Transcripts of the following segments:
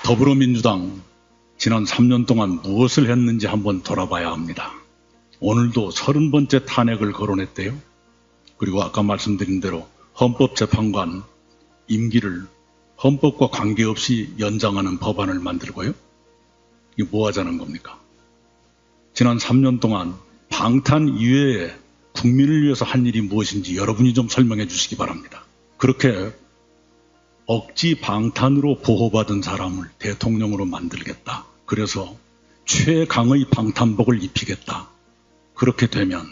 더불어민주당 지난 3년 동안 무엇을 했는지 한번 돌아봐야 합니다. 오늘도 30번째 탄핵을 거론했대요. 그리고 아까 말씀드린 대로 헌법재판관 임기를 헌법과 관계없이 연장하는 법안을 만들고요. 이게 뭐 하자는 겁니까? 지난 3년 동안 방탄 이외에 국민을 위해서 한 일이 무엇인지 여러분이 좀 설명해 주시기 바랍니다. 그렇게 억지 방탄으로 보호받은 사람을 대통령으로 만들겠다. 그래서 최강의 방탄복을 입히겠다. 그렇게 되면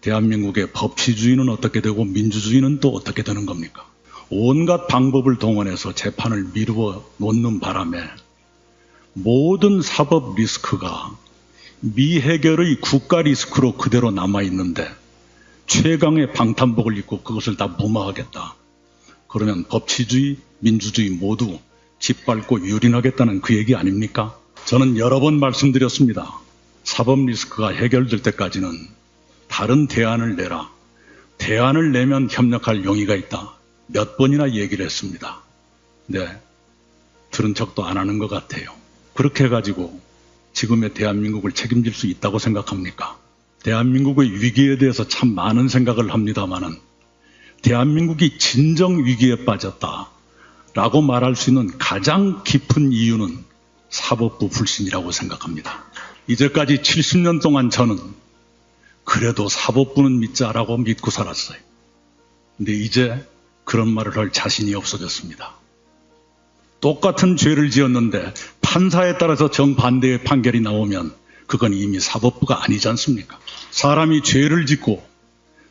대한민국의 법치주의는 어떻게 되고 민주주의는 또 어떻게 되는 겁니까? 온갖 방법을 동원해서 재판을 미루어 놓는 바람에 모든 사법 리스크가 미해결의 국가 리스크로 그대로 남아있는데 최강의 방탄복을 입고 그것을 다 무마하겠다. 그러면 법치주의, 민주주의 모두 짓밟고 유린하겠다는 그 얘기 아닙니까? 저는 여러 번 말씀드렸습니다. 사법 리스크가 해결될 때까지는 다른 대안을 내라. 대안을 내면 협력할 용의가 있다. 몇 번이나 얘기를 했습니다. 네, 들은 척도 안 하는 것 같아요. 그렇게 해가지고 지금의 대한민국을 책임질 수 있다고 생각합니까? 대한민국의 위기에 대해서 참 많은 생각을 합니다마는 대한민국이 진정 위기에 빠졌다라고 말할 수 있는 가장 깊은 이유는 사법부 불신이라고 생각합니다. 이제까지 70년 동안 저는 그래도 사법부는 믿자라고 믿고 살았어요. 근데 이제 그런 말을 할 자신이 없어졌습니다. 똑같은 죄를 지었는데 판사에 따라서 정반대의 판결이 나오면 그건 이미 사법부가 아니지 않습니까? 사람이 죄를 짓고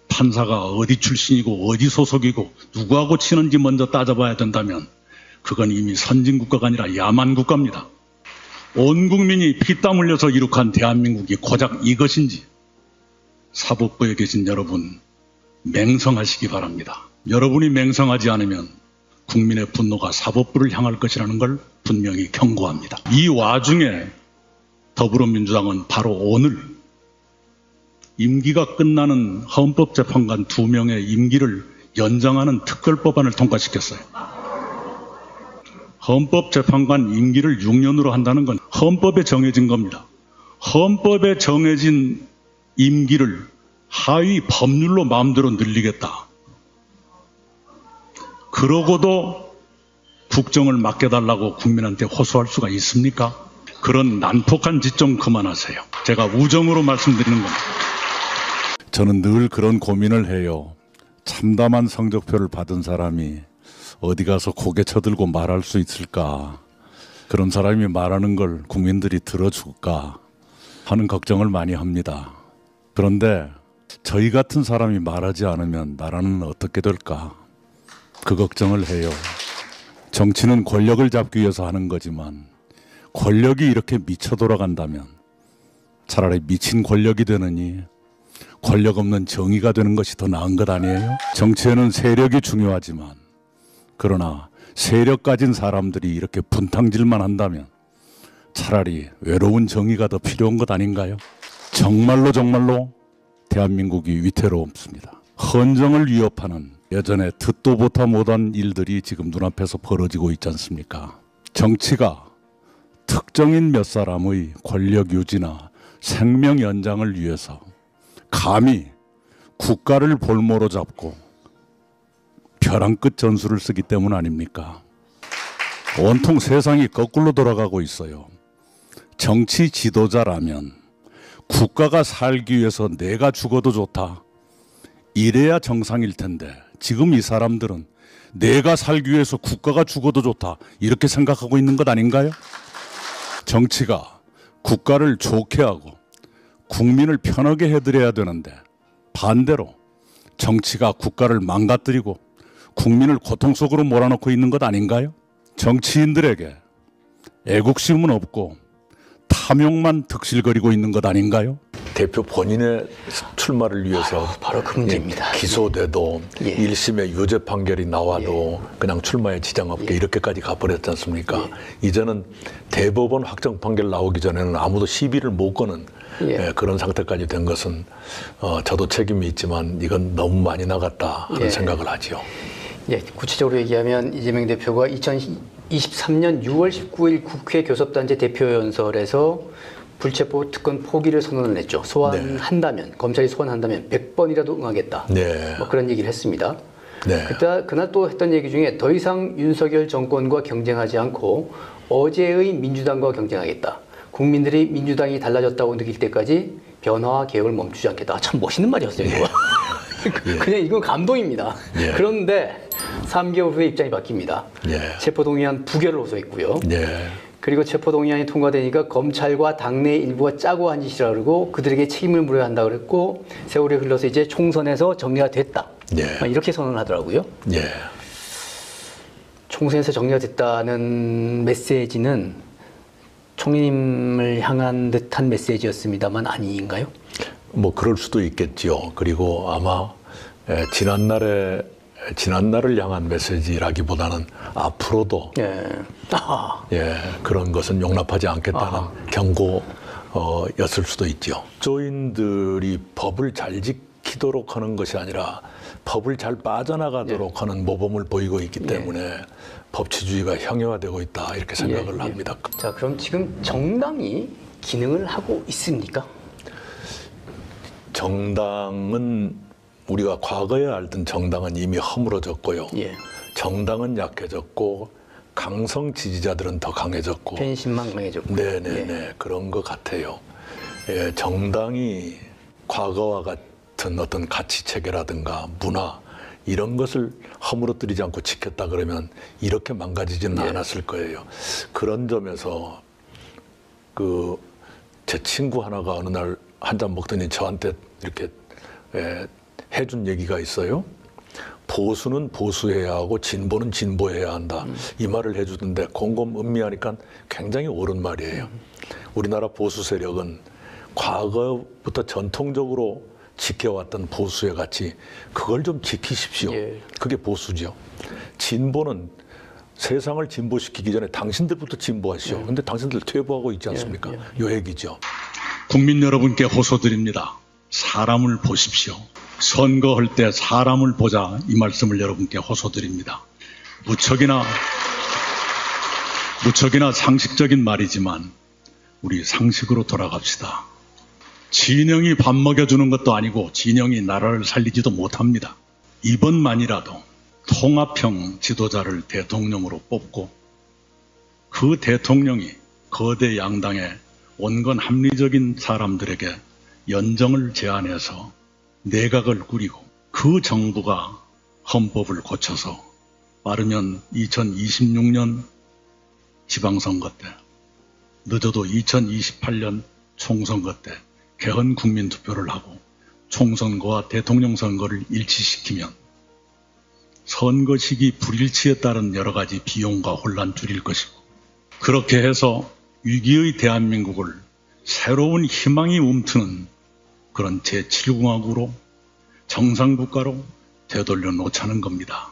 판사가 어디 출신이고 어디 소속이고 누구하고 치는지 먼저 따져봐야 된다면 그건 이미 선진국가가 아니라 야만국가입니다. 온 국민이 피땀 흘려서 이룩한 대한민국이 고작 이것인지 사법부에 계신 여러분 맹성하시기 바랍니다. 여러분이 맹성하지 않으면 국민의 분노가 사법부를 향할 것이라는 걸 분명히 경고합니다. 이 와중에 더불어민주당은 바로 오늘 임기가 끝나는 헌법재판관 2명의 임기를 연장하는 특별법안을 통과시켰어요. 헌법재판관 임기를 6년으로 한다는 건 헌법에 정해진 겁니다. 헌법에 정해진 임기를 하위 법률로 마음대로 늘리겠다. 그러고도 국정을 맡겨달라고 국민한테 호소할 수가 있습니까? 그런 난폭한 짓 좀 그만하세요. 제가 우정으로 말씀드리는 겁니다. 저는 늘 그런 고민을 해요. 참담한 성적표를 받은 사람이 어디 가서 고개 쳐들고 말할 수 있을까? 그런 사람이 말하는 걸 국민들이 들어줄까? 하는 걱정을 많이 합니다. 그런데 저희 같은 사람이 말하지 않으면 나라는 어떻게 될까? 그 걱정을 해요. 정치는 권력을 잡기 위해서 하는 거지만 권력이 이렇게 미쳐 돌아간다면 차라리 미친 권력이 되느니 권력 없는 정의가 되는 것이 더 나은 것 아니에요? 정치에는 세력이 중요하지만 그러나 세력 가진 사람들이 이렇게 분탕질만 한다면 차라리 외로운 정의가 더 필요한 것 아닌가요? 정말로 대한민국이 위태롭습니다. 헌정을 위협하는 예전에 듣도 보다 못한 일들이 지금 눈앞에서 벌어지고 있지 않습니까? 정치가 특정인 몇 사람의 권력 유지나 생명 연장을 위해서 감히 국가를 볼모로 잡고 벼랑 끝 전술을 쓰기 때문 아닙니까? 온통 세상이 거꾸로 돌아가고 있어요. 정치 지도자라면 국가가 살기 위해서 내가 죽어도 좋다. 이래야 정상일 텐데 지금 이 사람들은 내가 살기 위해서 국가가 죽어도 좋다. 이렇게 생각하고 있는 것 아닌가요? 정치가 국가를 좋게 하고 국민을 편하게 해드려야 되는데 반대로 정치가 국가를 망가뜨리고 국민을 고통 속으로 몰아넣고 있는 것 아닌가요? 정치인들에게 애국심은 없고 탐욕만 득실거리고 있는 것 아닌가요? 대표 본인의 출마를 위해서 바로 그 문제입니다. 기소돼도 1심의 유죄 판결이 나와도 그냥 출마에 지장 없게 이렇게까지 가버렸지 않습니까? 이제는 대법원 확정 판결 나오기 전에는 아무도 시비를 못 거는 그런 상태까지 된 것은 저도 책임이 있지만 이건 너무 많이 나갔다 하는 생각을 하죠. 구체적으로 얘기하면 이재명 대표가 23년 6월 19일 국회 교섭단체 대표연설에서 불체포 특권 포기를 선언을 했죠. 소환한다면, 검찰이 소환한다면 100번이라도 응하겠다. 네. 뭐 그런 얘기를 했습니다. 네. 그날 또 했던 얘기 중에 더 이상 윤석열 정권과 경쟁하지 않고 어제의 민주당과 경쟁하겠다. 국민들이 민주당이 달라졌다고 느낄 때까지 변화와 개혁을 멈추지 않겠다. 참 멋있는 말이었어요, 이거. 그냥 이건 감동입니다. 예. 그런데 3개월 후에 입장이 바뀝니다. 예. 체포동의안 부결을 호소했고요. 예. 그리고 체포동의안이 통과되니까 검찰과 당내 일부가 짜고 한 짓이라 그러고 그들에게 책임을 물어야 한다 그랬고 세월이 흘러서 이제 총선에서 정리가 됐다. 예. 이렇게 선언하더라고요. 예. 총선에서 정리가 됐다는 메시지는 총리님을 향한 듯한 메시지였습니다만 아닌가요? 뭐 그럴 수도 있겠죠. 그리고 아마 지난날을 향한 메시지라기보다는 앞으로도 예. 예, 그런 것은 용납하지 않겠다는 경고였을 수도 있죠. 조인들이 법을 잘 지키도록 하는 것이 아니라 법을 잘 빠져나가도록 하는 모범을 보이고 있기 때문에 법치주의가 형해화되고 있다 이렇게 생각을 합니다. 자, 그럼 지금 정당이 기능을 하고 있습니까? 정당은 우리가 과거에 알던 정당은 이미 허물어졌고요. 예. 정당은 약해졌고 강성 지지자들은 더 강해졌고 팬심만 강해졌고. 네네네 그런 것 같아요. 예, 정당이 과거와 같은 어떤 가치 체계라든가 문화 이런 것을 허물어뜨리지 않고 지켰다 그러면 이렇게 망가지지는 않았을 거예요. 그런 점에서 제 친구 하나가 어느 날 한 잔 먹더니 저한테 이렇게 해준 얘기가 있어요. 보수는 보수해야 하고 진보는 진보해야 한다. 이 말을 해주던데 곰곰 음미하니까 굉장히 옳은 말이에요. 우리나라 보수 세력은 과거부터 전통적으로 지켜왔던 보수의 가치 그걸 좀 지키십시오. 그게 보수죠. 진보는 세상을 진보시키기 전에 당신들부터 진보하시오. 근데 당신들 퇴보하고 있지 않습니까? 요 얘기죠. 국민 여러분께 호소드립니다. 사람을 보십시오. 선거할 때 사람을 보자 이 말씀을 여러분께 호소드립니다. 무척이나 상식적인 말이지만 우리 상식으로 돌아갑시다. 진영이 밥 먹여주는 것도 아니고 진영이 나라를 살리지도 못합니다. 이번만이라도 통합형 지도자를 대통령으로 뽑고 그 대통령이 거대 양당의 온건 합리적인 사람들에게 연정을 제안해서 내각을 꾸리고 그 정부가 헌법을 고쳐서 빠르면 2026년 지방선거 때 늦어도 2028년 총선거 때 개헌 국민투표를 하고 총선거와 대통령 선거를 일치시키면 선거 시기 불일치에 따른 여러 가지 비용과 혼란 줄일 것이고 그렇게 해서 위기의 대한민국을 새로운 희망이 움트는 그런 제7공화국으로 정상국가로 되돌려 놓자는 겁니다.